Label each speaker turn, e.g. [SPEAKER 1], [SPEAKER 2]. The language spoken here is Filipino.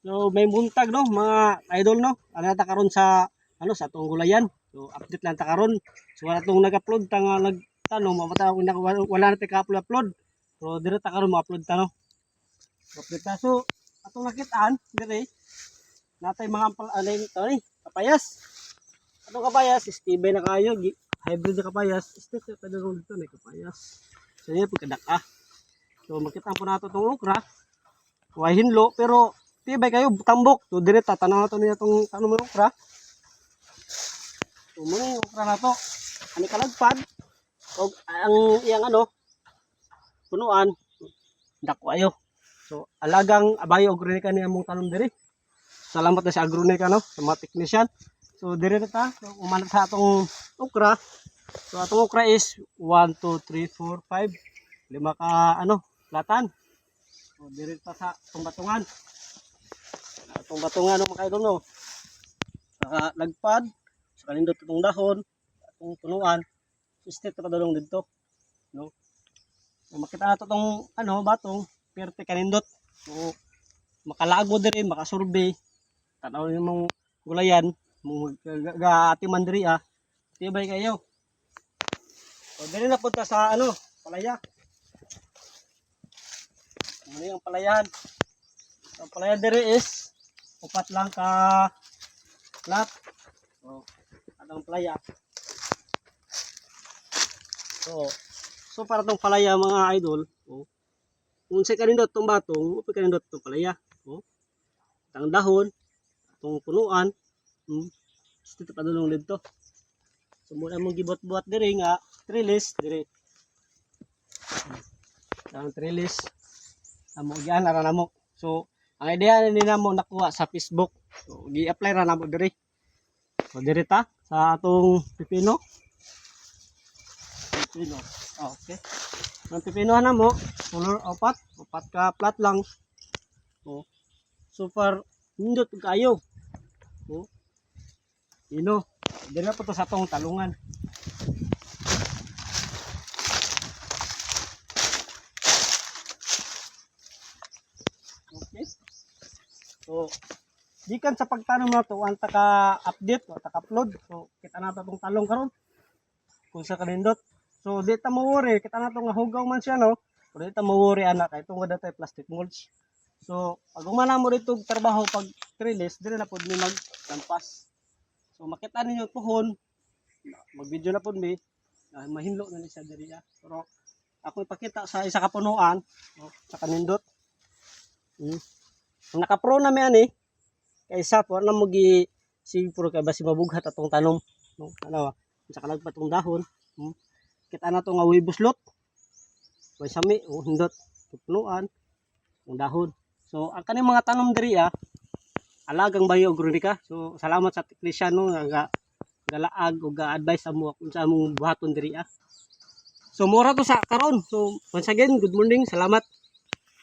[SPEAKER 1] So may buntag no mga idol no. Ano ta karon sa sa atong gulayan. So update lang ta karon. So wala tong nag-upload ta nga nagtanong mamata wala na ta ka-upload. So dire ta karon mo-upload ta no. Update ta. So atong nakitaan dire natay mga ano ito kapayas. Atong kapayas stable na kayo hybrid na kapayas. Stable pa daw dito na kapayas. So yun pagkadak. So makita po nato tong okra. Huwag hinlo pero tibay kayo tambok. So dire tatanaw nato niya tong tanong ng okra. So muna yung okra na to. Ani kalagpad. O ang iyang punuan. Dako ayo. So alagang abayo agronika niya mong tanong dire. Salamat na sa agronika no, sa mga technician. So dire ta, so, umanat sa atong okra. So atong okra is 1 2 3 4 5 lima ka platan. So dire ta sa atong batungan. Atong batungan mga idol no. Saka lagpad, saka nindot itong dahon, atong punuan. Step ta padulong dito, no. So makita nato tong batong perte kanindot. So makalago dire, makasurvey. Tanaw yung mong gulayan, mong gaatiman diri tibay kayo. So dire na punta sa palaya. Ano yung palayan? Ang palayan dire is upat lang ka plat. So anong palaya? So para tong palaya mga idol, kung sa kanindot tong batong, upay kanindot tong palaya. Tang dahon, itong punuan, dito padulong dito. So muna mong gibot-buat dire nga trellis dire. Ang trellis amo gian ara namo. So ang idea ni namo nakuha sa Facebook. So gi-apply ra namo dire. So dire ta sa atong pipino. Okay. Ang pipino namo color upat ka plat lang. Super nindot kayo. Dire na po to sa atong talungan. Okay. So, gikan sa pagtanong na to, ang taka-update o taka-upload. So, kita na to itong talong karon kung sa kanindot. So, di ta mawori. Kita na to nga hugaw man siya, no? Pero di ta mawori, anak. Itong wala tayo plastic mulch. So, pag umana mo rito trabaho pag trellis, dire na po ni maglampas. So makita ninyo tuhon, mag-video na po mi, mahinlo na ni sa diri. Pero ako ipakita sa isa ka punuan, sa kanindot. Naka-pro na mi ani, kaysa po na mo gi siguro kay basi mabughat atong tanom, no? Sa kalagpat tong dahon. Kita na to nga way buslot. Way sami hindot punuan tong dahon. So ang kaning mga tanom diri alagang bayo agronika. So salamat sa technician no nga galaag o ga-advise amo kung sa among buhaton diri. So mura to sa karon. So once again, good morning. Salamat.